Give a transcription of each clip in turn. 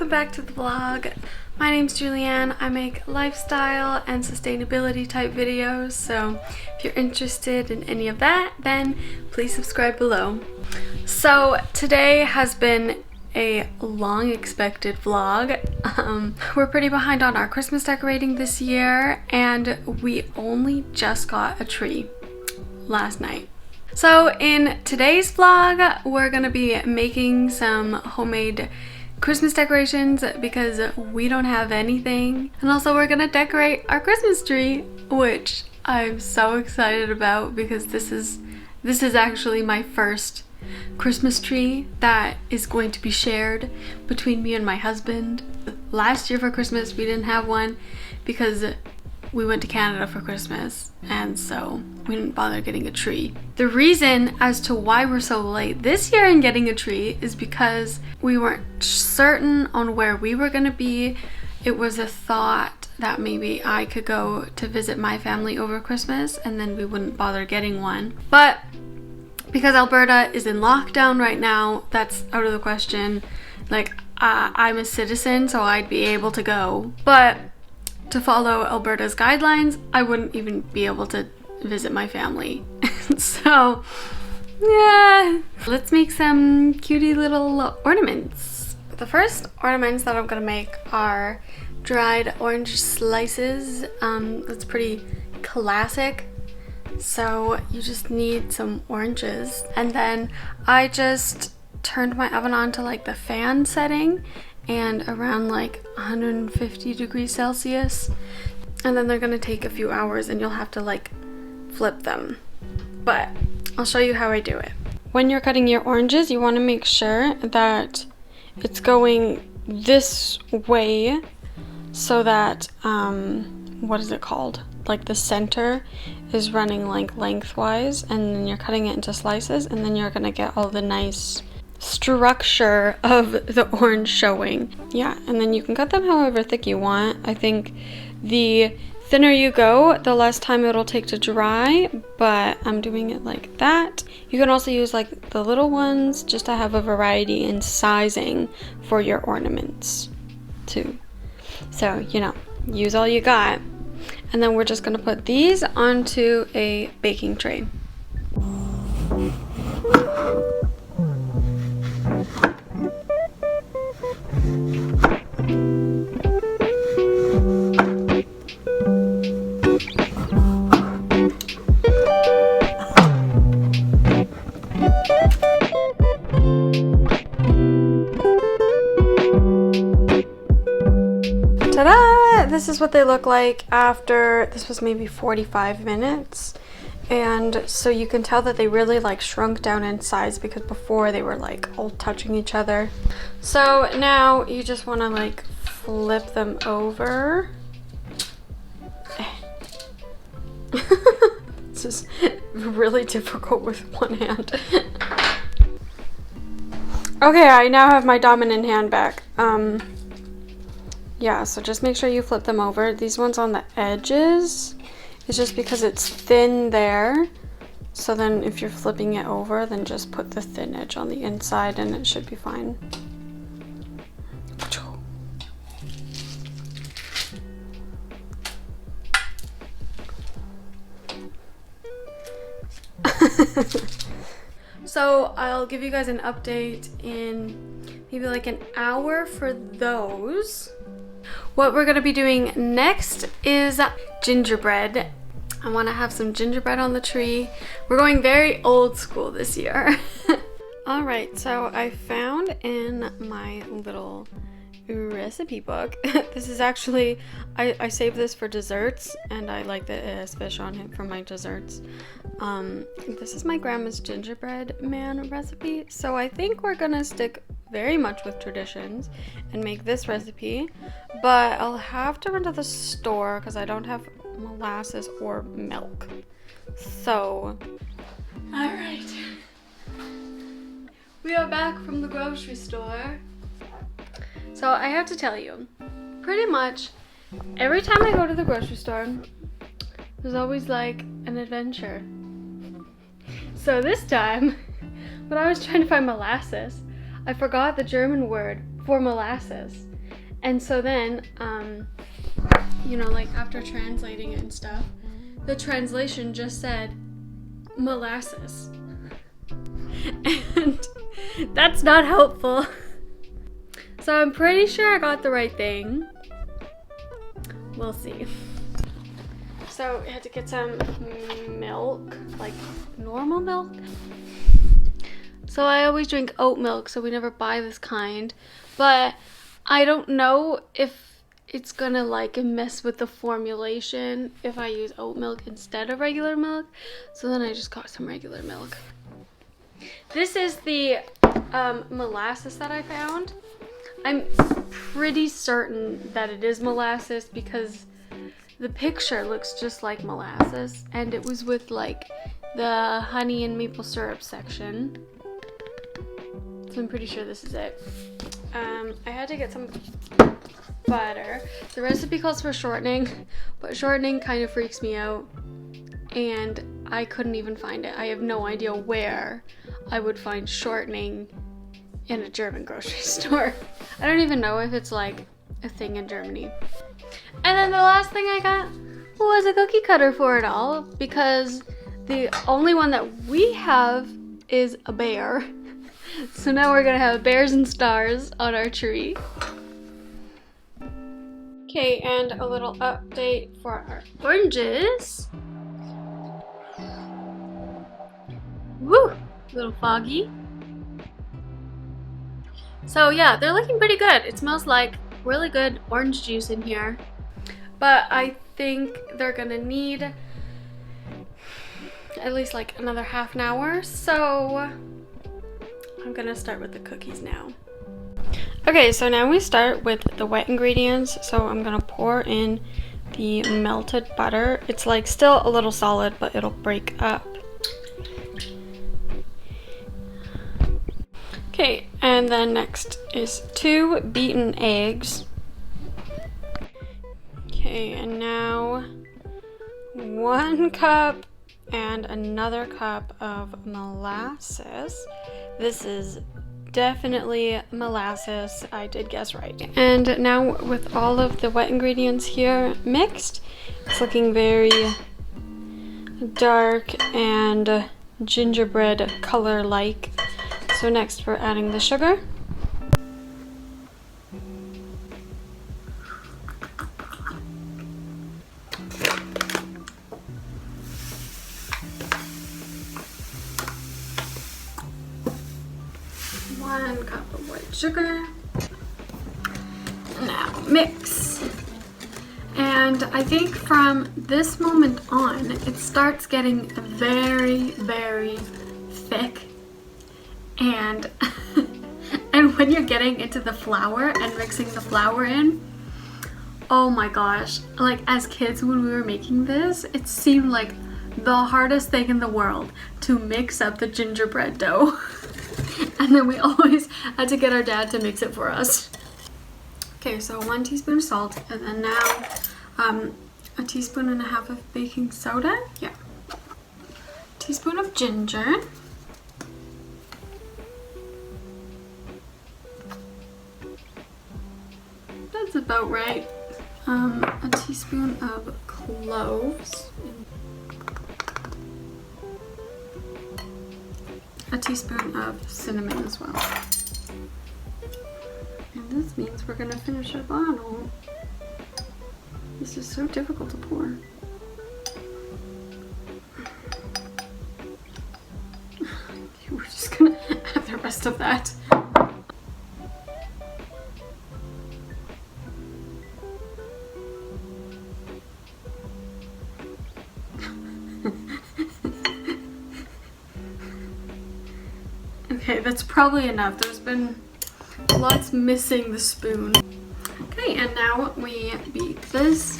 welcome back to the vlog. My name's Julianne. I make lifestyle and sustainability type videos, so if you're interested in any of that, then please subscribe below. So today has been a long expected vlog. We're pretty behind on our Christmas decorating this year, and we only just got a tree last night. So in today's vlog, we're gonna be making some homemade Christmas decorations because we don't have anything. And also we're gonna decorate our Christmas tree, which I'm so excited about because this is actually my first Christmas tree that is going to be shared between me and my husband. Last year for Christmas we didn't have one because we went to Canada for Christmas, and so we didn't bother getting a tree. The reason as to why we're so late this year in getting a tree is because we weren't certain on where we were gonna be. It was a thought that maybe I could go to visit my family over Christmas and then we wouldn't bother getting one. But because Alberta is in lockdown right now, that's out of the question. Like, I'm a citizen, so I'd be able to go. But to follow Alberta's guidelines, I wouldn't even be able to visit my family. So, yeah. Let's make some cutie little ornaments. The first ornaments that I'm gonna make are dried orange slices. It's pretty classic. So you just need some oranges. And then I just turned my oven on to like the fan setting and around like 150 degrees Celsius. And then they're gonna take a few hours and you'll have to like flip them. But I'll show you how I do it. When you're cutting your oranges, you wanna make sure that it's going this way so that, what is it called? Like the center is running like lengthwise, and then you're cutting it into slices, and then you're gonna get all the nice structure of the orange showing. Yeah, and then you can cut them however thick you want. I think the thinner you go, the less time it'll take to dry, but I'm doing it like that. You can also use like the little ones just to have a variety in sizing for your ornaments too. So, you know, use all you got. And then we're just gonna put these onto a baking tray. Ta-da! This is what they look like after, this was maybe 45 minutes. And so you can tell that they really like shrunk down in size because before they were like all touching each other. So now you just want to like flip them over. This is really difficult with one hand. Okay, I now have my dominant hand back. Yeah, so just make sure you flip them over. These ones on the edges, it's just because it's thin there. So then if you're flipping it over, then just put the thin edge on the inside and it should be fine. So I'll give you guys an update in maybe like an hour for those. What we're gonna be doing next is gingerbread. I wanna have some gingerbread on the tree. We're going very old school this year. All right, so I found in my little recipe book. This is actually, I saved this for desserts, and I like that it has fish on it for my desserts. This is my grandma's gingerbread man recipe, so I think we're gonna stick very much with traditions and make this recipe, but I'll have to run to the store because I don't have molasses or milk. So, all right, we are back from the grocery store. So I have to tell you, pretty much every time I go to the grocery store, there's always like an adventure. So this time, when I was trying to find molasses, I forgot the German word for molasses. And so then, you know, like after translating it and stuff, the translation just said molasses. And that's not helpful. So I'm pretty sure I got the right thing. We'll see. So I had to get some milk, like normal milk. So I always drink oat milk, so we never buy this kind. But I don't know if it's gonna like mess with the formulation if I use oat milk instead of regular milk. So then I just got some regular milk. This is the molasses that I found. I'm pretty certain that it is molasses because the picture looks just like molasses, and it was with like the honey and maple syrup section. So I'm pretty sure this is it. I had to get some butter. The recipe calls for shortening, but shortening kind of freaks me out, and I couldn't even find it. I have no idea where I would find shortening in a German grocery store. I don't even know if it's like a thing in Germany. And then the last thing I got was a cookie cutter for it all, because the only one that we have is a bear. So now we're gonna have bears and stars on our tree. Okay, and a little update for our oranges. Woo! A little foggy. So yeah, they're looking pretty good. It smells like really good orange juice in here. But I think they're gonna need at least like another half an hour. So I'm gonna start with the cookies now. Okay, so now we start with the wet ingredients. So I'm gonna pour in the melted butter. It's like still a little solid, but it'll break up. Okay, and then next is 2 beaten eggs. Okay, and now 1 cup and another cup of molasses. This is definitely molasses. I did guess right. And now with all of the wet ingredients here mixed, it's looking very dark and gingerbread color-like. So next we're adding the sugar. One cup of white sugar. Now mix. And I think from this moment on, it starts getting very, very thick. And when you're getting into the flour and mixing the flour in, oh my gosh, like as kids when we were making this, it seemed like the hardest thing in the world to mix up the gingerbread dough. And then we always had to get our dad to mix it for us. Okay, so 1 teaspoon of salt, and then now 1.5 teaspoons of baking soda. Yeah. 1 teaspoon of ginger. That's about right. 1 teaspoon of cloves. 1 teaspoon of cinnamon as well. And this means we're gonna finish our bottle. This is so difficult to pour. We're just gonna add the rest of that. Okay, that's probably enough. There's been lots missing the spoon. Okay, and now we beat this.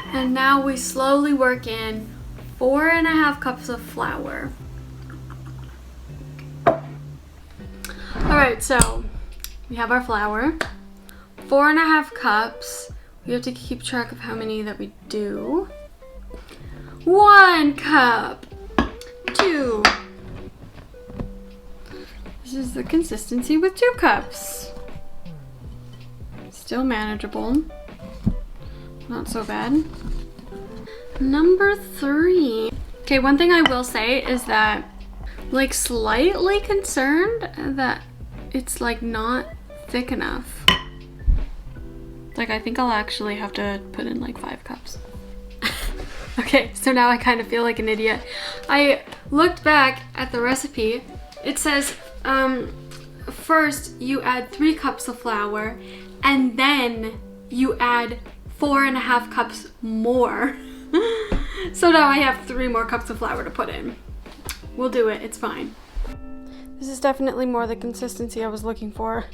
And now we slowly work in 4.5 cups of flour. Alright, so we have our flour. 4.5 cups. We have to keep track of how many that we do. 1 cup. 2. This is the consistency with 2 cups. Still manageable. Not so bad. Number 3. Okay, one thing I will say is that like slightly concerned that it's like not thick enough. Like I think I'll actually have to put in like 5 cups. Okay, so now I kind of feel like an idiot. I looked back at the recipe. It says first you add 3 cups of flour and then you add 4.5 cups more. So now I have 3 more cups of flour to put in. We'll do it, it's fine. This is definitely more the consistency I was looking for.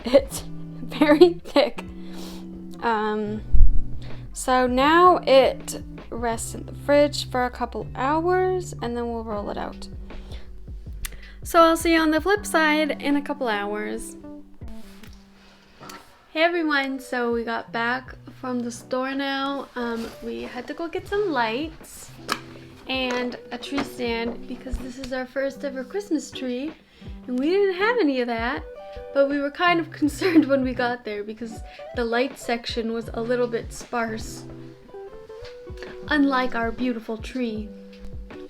It's very thick. So now it rests in the fridge for a couple hours and then we'll roll it out. So I'll see you on the flip side in a couple hours. Hey everyone, so we got back from the store now. We had to go get some lights and a tree stand because this is our first ever Christmas tree and we didn't have any of that, but we were kind of concerned when we got there because the light section was a little bit sparse, unlike our beautiful tree.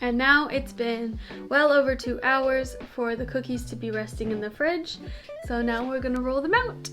And now it's been well over 2 hours for the cookies to be resting in the fridge, so now we're gonna roll them out.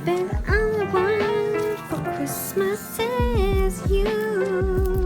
Then all I want for Christmas is you.